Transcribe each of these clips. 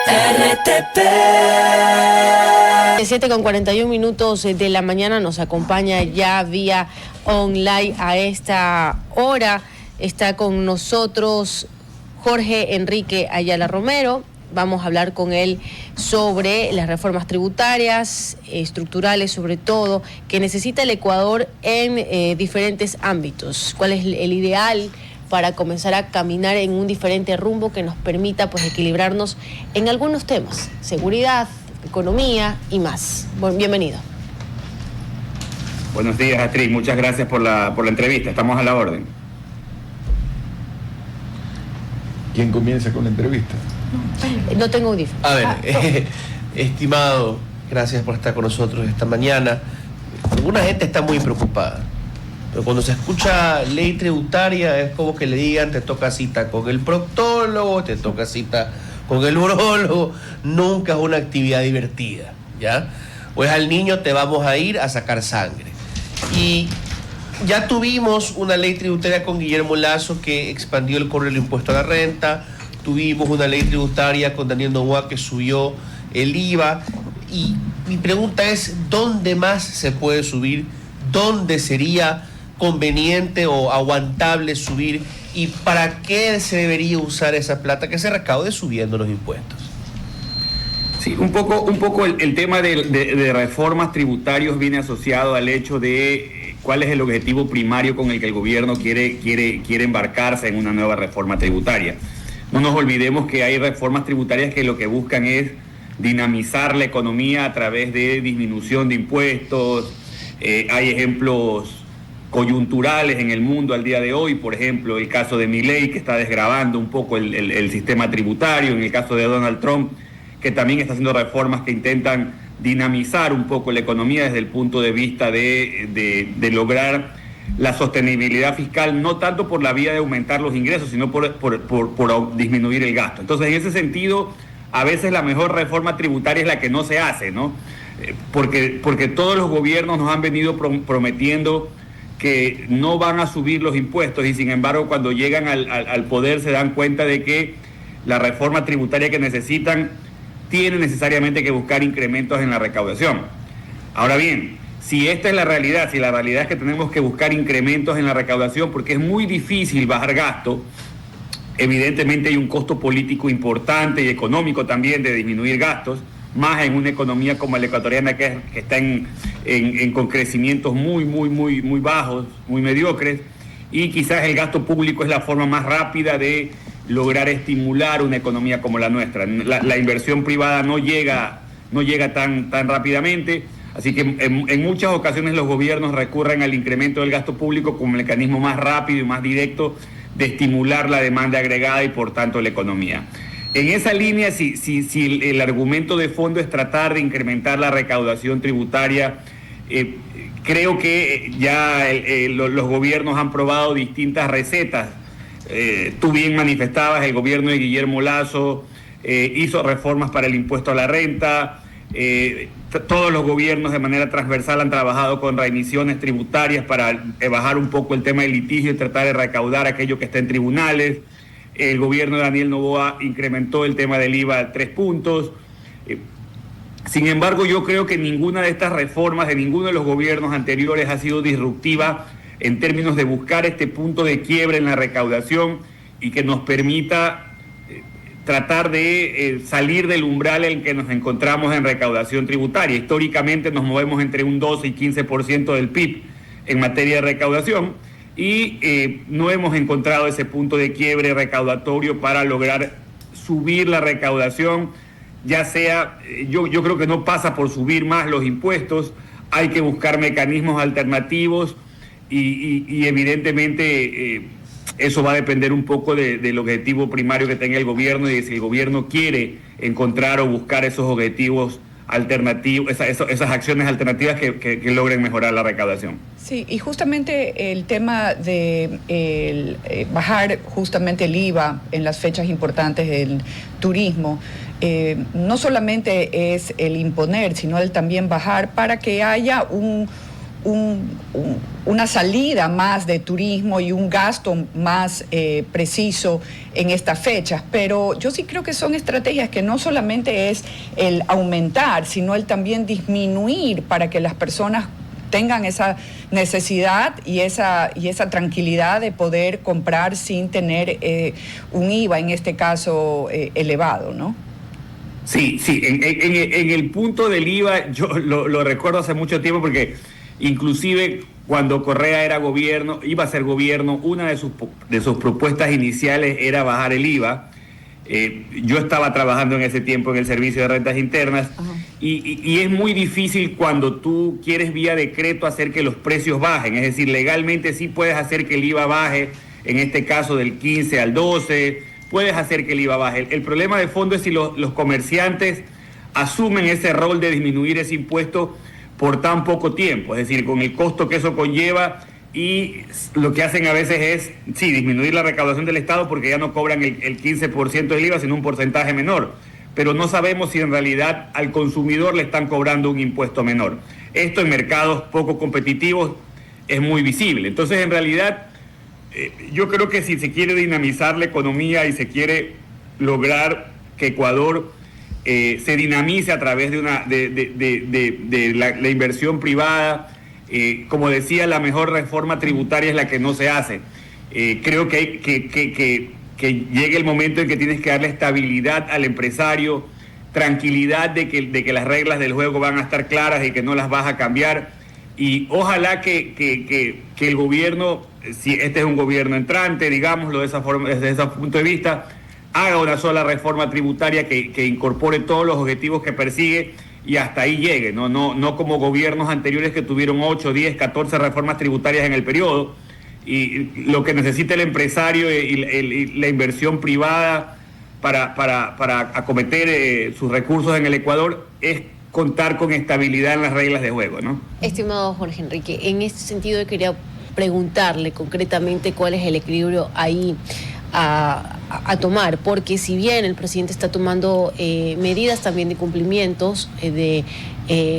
RTP. 7:41 de la mañana nos acompaña ya vía online a esta hora. Está con nosotros Jorge Enrique Ayala Romero. Vamos a hablar con él sobre las reformas tributarias, estructurales sobre todo, que necesita el Ecuador en diferentes ámbitos. ¿Cuál es el ideal para comenzar a caminar en un diferente rumbo que nos permita equilibrarnos en algunos temas? Seguridad, economía y más. Bienvenido. Buenos días, Astrid. Muchas gracias por la entrevista. Estamos a la orden. ¿Quién comienza con la entrevista? No tengo audífono. A ver, estimado, gracias por estar con nosotros esta mañana. Alguna gente está muy preocupada, pero cuando se escucha ley tributaria es como que le digan te toca cita con el proctólogo, te toca cita con el urólogo. Nunca es una actividad divertida, ¿ya? Pues al niño te vamos a ir a sacar sangre. Y ya tuvimos una ley tributaria con Guillermo Lasso que expandió el cobro del impuesto a la renta. Tuvimos una ley tributaria con Daniel Noboa que subió el IVA. Y mi pregunta es, ¿dónde más se puede subir? ¿Dónde sería conveniente o aguantable subir? ¿Y para qué se debería usar esa plata que se recaude subiendo los impuestos? Sí, un poco el tema de reformas tributarias viene asociado al hecho de cuál es el objetivo primario con el que el gobierno quiere embarcarse en una nueva reforma tributaria. No nos olvidemos que hay reformas tributarias que lo que buscan es dinamizar la economía a través de disminución de impuestos. Hay ejemplos coyunturales en el mundo al día de hoy, por ejemplo, el caso de Milei, que está desgravando un poco el sistema tributario, en el caso de Donald Trump, que también está haciendo reformas que intentan dinamizar un poco la economía desde el punto de vista de lograr la sostenibilidad fiscal, no tanto por la vía de aumentar los ingresos, sino por disminuir el gasto. Entonces, en ese sentido, a veces la mejor reforma tributaria es la que no se hace, ¿no? Porque todos los gobiernos nos han venido prometiendo que no van a subir los impuestos y sin embargo cuando llegan al poder se dan cuenta de que la reforma tributaria que necesitan tiene necesariamente que buscar incrementos en la recaudación. Ahora bien, si esta es la realidad, si la realidad es que tenemos que buscar incrementos en la recaudación porque es muy difícil bajar gasto, evidentemente hay un costo político importante y económico también de disminuir gastos, más en una economía como la ecuatoriana que está con crecimientos muy bajos, muy mediocres, y quizás el gasto público es la forma más rápida de lograr estimular una economía como la nuestra. La inversión privada no llega tan rápidamente. Así que en muchas ocasiones los gobiernos recurren al incremento del gasto público como mecanismo más rápido y más directo de estimular la demanda agregada y por tanto la economía. En esa línea, si el argumento de fondo es tratar de incrementar la recaudación tributaria, creo que ya los gobiernos han probado distintas recetas. Tú bien manifestabas, el gobierno de Guillermo Lasso hizo reformas para el impuesto a la renta. Todos los gobiernos de manera transversal han trabajado con reemisiones tributarias para bajar un poco el tema del litigio y tratar de recaudar aquello que está en tribunales. El gobierno de Daniel Noboa incrementó el tema del IVA a 3 puntos. Sin embargo, yo creo que ninguna de estas reformas de ninguno de los gobiernos anteriores ha sido disruptiva en términos de buscar este punto de quiebre en la recaudación y que nos permita tratar de salir del umbral en el que nos encontramos en recaudación tributaria. Históricamente nos movemos entre un 12 y 15% del PIB en materia de recaudación y no hemos encontrado ese punto de quiebre recaudatorio para lograr subir la recaudación, ya sea, yo creo que no pasa por subir más los impuestos, hay que buscar mecanismos alternativos y evidentemente eso va a depender un poco del objetivo primario que tenga el gobierno y de si el gobierno quiere encontrar o buscar esos objetivos alternativos, esas acciones alternativas que logren mejorar la recaudación. Sí, y justamente el tema de bajar justamente el IVA en las fechas importantes del turismo, no solamente es el imponer, sino el también bajar para que haya una salida más de turismo y un gasto más preciso en estas fechas. Pero yo sí creo que son estrategias que no solamente es el aumentar, sino el también disminuir para que las personas tengan esa necesidad y esa tranquilidad de poder comprar sin tener un IVA, en este caso, elevado, ¿no? Sí, en el punto del IVA, yo lo recuerdo hace mucho tiempo porque inclusive cuando Correa era gobierno, iba a ser gobierno, una de sus propuestas iniciales era bajar el IVA. Yo estaba trabajando en ese tiempo en el Servicio de Rentas Internas y es muy difícil cuando tú quieres vía decreto hacer que los precios bajen, es decir, legalmente sí puedes hacer que el IVA baje, en este caso del 15 al 12, puedes hacer que el IVA baje. El problema de fondo es si los comerciantes asumen ese rol de disminuir ese impuesto por tan poco tiempo, es decir, con el costo que eso conlleva, y lo que hacen a veces es, sí, disminuir la recaudación del Estado porque ya no cobran el 15% del IVA, sino un porcentaje menor, pero no sabemos si en realidad al consumidor le están cobrando un impuesto menor. Esto en mercados poco competitivos es muy visible. Entonces, en realidad, yo creo que si se quiere dinamizar la economía y se quiere lograr que Ecuador se dinamice a través de la inversión privada, como decía, la mejor reforma tributaria es la que no se hace. Creo que llegue el momento en que tienes que darle estabilidad al empresario, tranquilidad de que las reglas del juego van a estar claras y que no las vas a cambiar. Y ojalá que el gobierno, si este es un gobierno entrante, digámoslo de esa forma, desde ese punto de vista, haga una sola reforma tributaria que incorpore todos los objetivos que persigue y hasta ahí llegue, no como gobiernos anteriores que tuvieron 8, 10, 14 reformas tributarias en el periodo. Y lo que necesita el empresario y la inversión privada para acometer sus recursos en el Ecuador es contar con estabilidad en las reglas de juego, ¿no? Estimado Jorge Enrique, en este sentido yo quería preguntarle concretamente cuál es el equilibrio ahí a tomar, porque si bien el presidente está tomando medidas también de cumplimientos de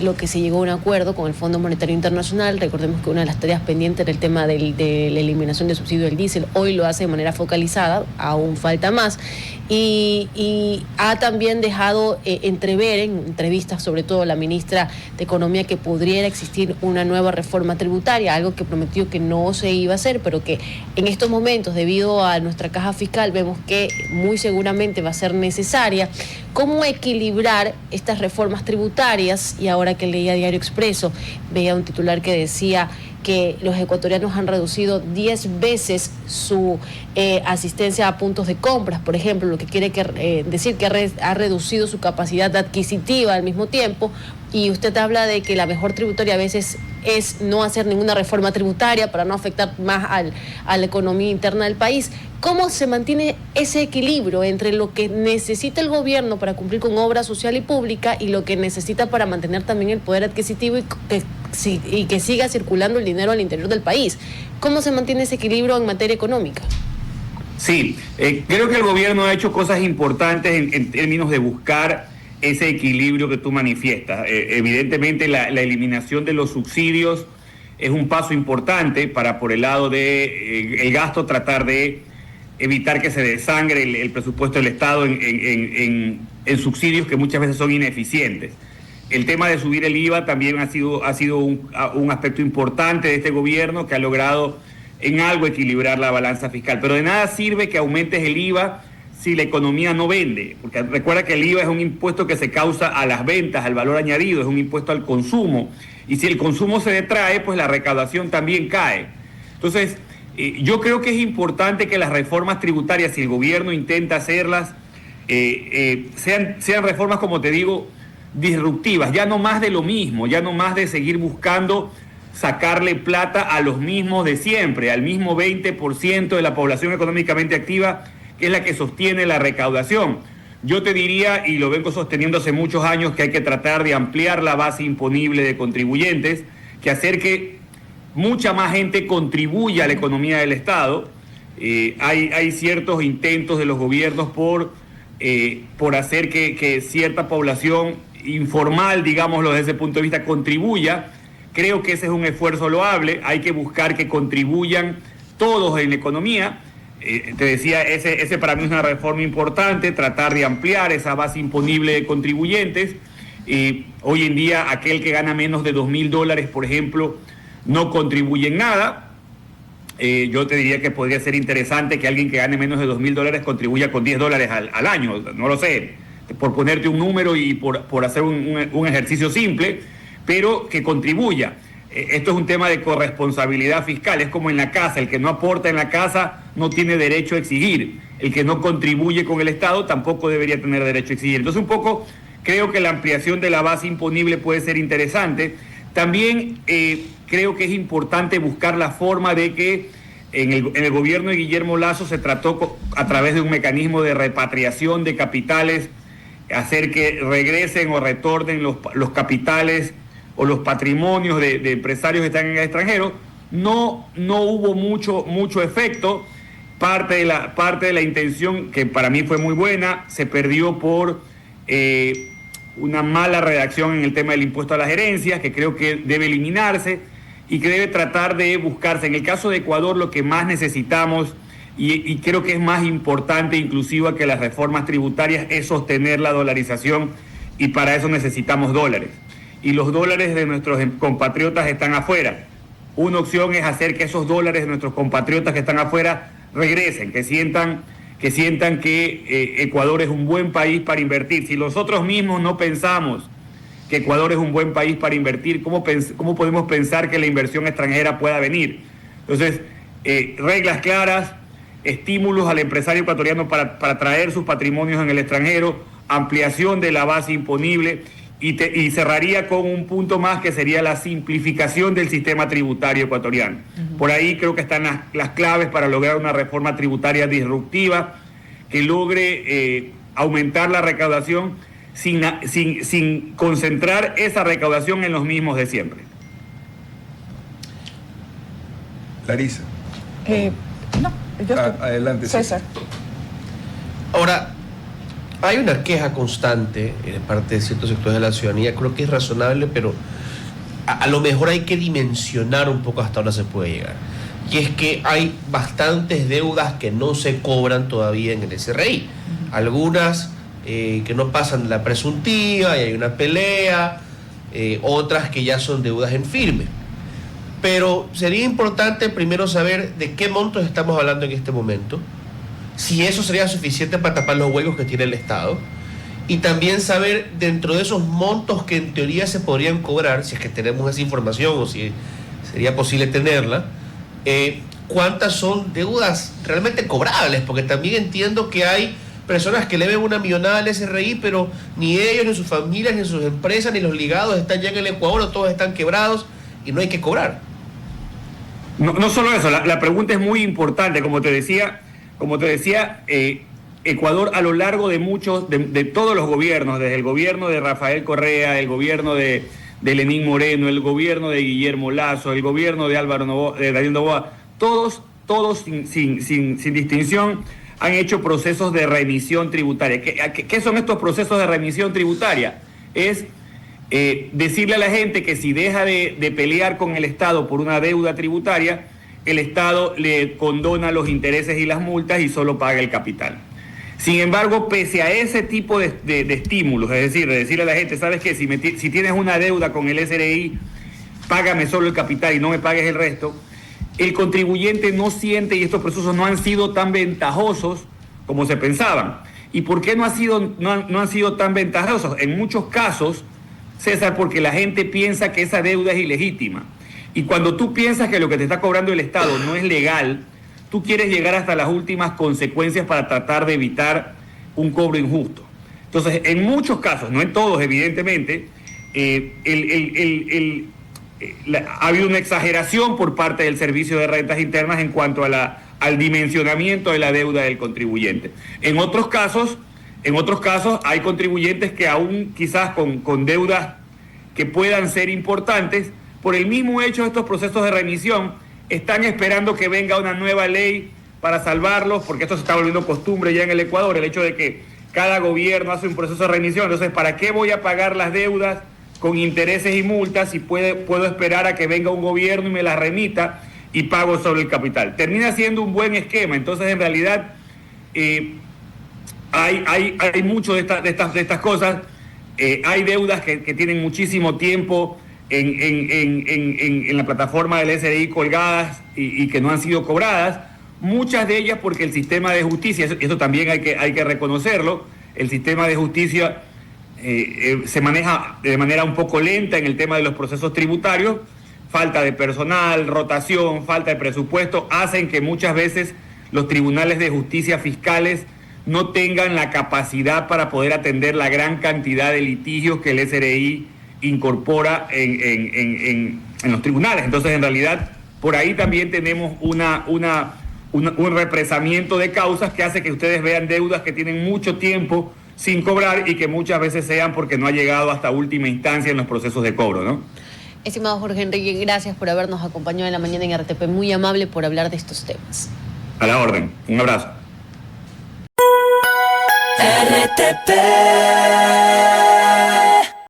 lo que se llegó a un acuerdo con el Fondo Monetario Internacional, recordemos que una de las tareas pendientes era el tema de la eliminación del subsidio del diésel, hoy lo hace de manera focalizada, aún falta más, y ha también dejado entrever en entrevistas, sobre todo la ministra de Economía, que podría existir una nueva reforma tributaria, algo que prometió que no se iba a hacer, pero que en estos momentos, debido a nuestra caja fiscal, vemos que muy seguramente va a ser necesaria. ¿Cómo equilibrar estas reformas tributarias? Y ahora que leía Diario Expreso, veía un titular que decía que los ecuatorianos han reducido 10 veces su asistencia a puntos de compras, por ejemplo, lo que quiere decir que ha reducido su capacidad adquisitiva al mismo tiempo. Y usted habla de que la mejor tributaria a veces es no hacer ninguna reforma tributaria para no afectar más a la economía interna del país. ¿Cómo se mantiene ese equilibrio entre lo que necesita el gobierno para cumplir con obra social y pública y lo que necesita para mantener también el poder adquisitivo y que siga circulando el dinero al interior del país? ¿Cómo se mantiene ese equilibrio en materia económica? Sí, creo que el gobierno ha hecho cosas importantes en términos de buscar ese equilibrio que tú manifiestas. Evidentemente la eliminación de los subsidios es un paso importante para, por el lado de el gasto, tratar de evitar que se desangre el presupuesto del Estado en subsidios que muchas veces son ineficientes. El tema de subir el IVA también ha sido un aspecto importante de este gobierno que ha logrado en algo equilibrar la balanza fiscal. Pero de nada sirve que aumentes el IVA si la economía no vende, porque recuerda que el IVA es un impuesto que se causa a las ventas, al valor añadido, es un impuesto al consumo, y si el consumo se detrae, pues la recaudación también cae. Entonces, yo creo que es importante que las reformas tributarias, si el gobierno intenta hacerlas, sean reformas, como te digo, disruptivas, ya no más de lo mismo, ya no más de seguir buscando sacarle plata a los mismos de siempre, al mismo 20% de la población económicamente activa, que es la que sostiene la recaudación. Yo te diría, y lo vengo sosteniendo hace muchos años, que hay que tratar de ampliar la base imponible de contribuyentes, que hacer que mucha más gente contribuya a la economía del Estado. Hay ciertos intentos de los gobiernos por hacer que cierta población informal, digámoslo desde ese punto de vista, contribuya, Creo que ese es un esfuerzo loable, hay que buscar que contribuyan todos en la economía. Te decía, ese para mí es una reforma importante, tratar de ampliar esa base imponible de contribuyentes. Hoy en día aquel que gana menos de $2.000, por ejemplo, no contribuye en nada. Yo te diría que podría ser interesante que alguien que gane menos de $2.000 contribuya con $10 al año, no lo sé, por ponerte un número y por hacer un ejercicio simple, pero que contribuya. Esto es un tema de corresponsabilidad fiscal, es como en la casa, el que no aporta en la casa no tiene derecho a exigir, el que no contribuye con el Estado tampoco debería tener derecho a exigir. Entonces un poco creo que la ampliación de la base imponible puede ser interesante. También creo que es importante buscar la forma de que en el gobierno de Guillermo Lasso se trató a través de un mecanismo de repatriación de capitales, hacer que regresen o retornen los capitales o los patrimonios de empresarios que están en el extranjero. No hubo mucho efecto. Parte de la intención, que para mí fue muy buena, se perdió por una mala redacción en el tema del impuesto a las herencias, que creo que debe eliminarse y que debe tratar de buscarse. En el caso de Ecuador, lo que más necesitamos, y creo que es más importante inclusive que las reformas tributarias, es sostener la dolarización, y para eso necesitamos dólares. Y los dólares de nuestros compatriotas están afuera. Una opción es hacer que esos dólares de nuestros compatriotas que están afuera regresen, que sientan que Ecuador es un buen país para invertir. Si nosotros mismos no pensamos que Ecuador es un buen país para invertir, ¿cómo podemos pensar que la inversión extranjera pueda venir? Entonces, reglas claras, estímulos al empresario ecuatoriano para traer sus patrimonios en el extranjero, ampliación de la base imponible, y cerraría con un punto más que sería la simplificación del sistema tributario ecuatoriano. Por ahí creo que están las claves para lograr una reforma tributaria disruptiva que logre aumentar la recaudación sin concentrar esa recaudación en los mismos de siempre. Larisa. Adelante, César. Ahora, hay una queja constante de parte de ciertos sectores de la ciudadanía, creo que es razonable, pero a lo mejor hay que dimensionar un poco hasta dónde se puede llegar. Y es que hay bastantes deudas que no se cobran todavía en el SRI. Algunas que no pasan la presuntiva y hay una pelea, otras que ya son deudas en firme. Pero sería importante primero saber de qué montos estamos hablando en este momento, si eso sería suficiente para tapar los huecos que tiene el Estado, y también saber dentro de esos montos que en teoría se podrían cobrar, si es que tenemos esa información o si sería posible tenerla, cuántas son deudas realmente cobrables, porque también entiendo que hay personas que le deben una millonada al SRI, pero ni ellos, ni sus familias, ni sus empresas, ni los ligados están ya en el Ecuador, o todos están quebrados y no hay que cobrar. No solo eso, la pregunta es muy importante, como te decía, Ecuador a lo largo de todos los gobiernos, desde el gobierno de Rafael Correa, el gobierno de Lenín Moreno, el gobierno de Guillermo Lasso, el gobierno de Daniel Noboa, todos sin distinción han hecho procesos de remisión tributaria. ¿Qué son estos procesos de remisión tributaria? Es decirle a la gente que si deja de pelear con el Estado por una deuda tributaria, el Estado le condona los intereses y las multas y solo paga el capital. Sin embargo, pese a ese tipo de estímulos, es decir, de decirle a la gente, ¿sabes qué? Si tienes una deuda con el SRI, págame solo el capital y no me pagues el resto, el contribuyente no siente, y estos procesos no han sido tan ventajosos como se pensaban. ¿Y por qué no han sido tan ventajosos? En muchos casos, César, porque la gente piensa que esa deuda es ilegítima. Y cuando tú piensas que lo que te está cobrando el Estado no es legal, tú quieres llegar hasta las últimas consecuencias para tratar de evitar un cobro injusto. Entonces, en muchos casos, no en todos evidentemente, ha habido una exageración por parte del Servicio de Rentas Internas en cuanto al dimensionamiento de la deuda del contribuyente. En otros casos hay contribuyentes que aún quizás con deudas que puedan ser importantes, por el mismo hecho de estos procesos de remisión, están esperando que venga una nueva ley para salvarlos, porque esto se está volviendo costumbre ya en el Ecuador, el hecho de que cada gobierno hace un proceso de remisión. Entonces, ¿para qué voy a pagar las deudas con intereses y multas y puedo esperar a que venga un gobierno y me la remita y pago sobre el capital. Termina siendo un buen esquema. Entonces, en realidad, hay mucho de estas cosas. Hay deudas que tienen muchísimo tiempo en la plataforma del SRI colgadas y que no han sido cobradas. Muchas de ellas porque el sistema de justicia, eso también hay que reconocerlo, el sistema de justicia se maneja de manera un poco lenta en el tema de los procesos tributarios. Falta de personal, rotación, falta de presupuesto, hacen que muchas veces los tribunales de justicia fiscales no tengan la capacidad para poder atender la gran cantidad de litigios que el SRI incorpora en los tribunales. Entonces, en realidad, por ahí también tenemos un represamiento de causas que hace que ustedes vean deudas que tienen mucho tiempo sin cobrar y que muchas veces sean porque no ha llegado hasta última instancia en los procesos de cobro, ¿no? Estimado Jorge Enrique, gracias por habernos acompañado en la mañana en RTP. Muy amable por hablar de estos temas. A la orden. Un abrazo. RTP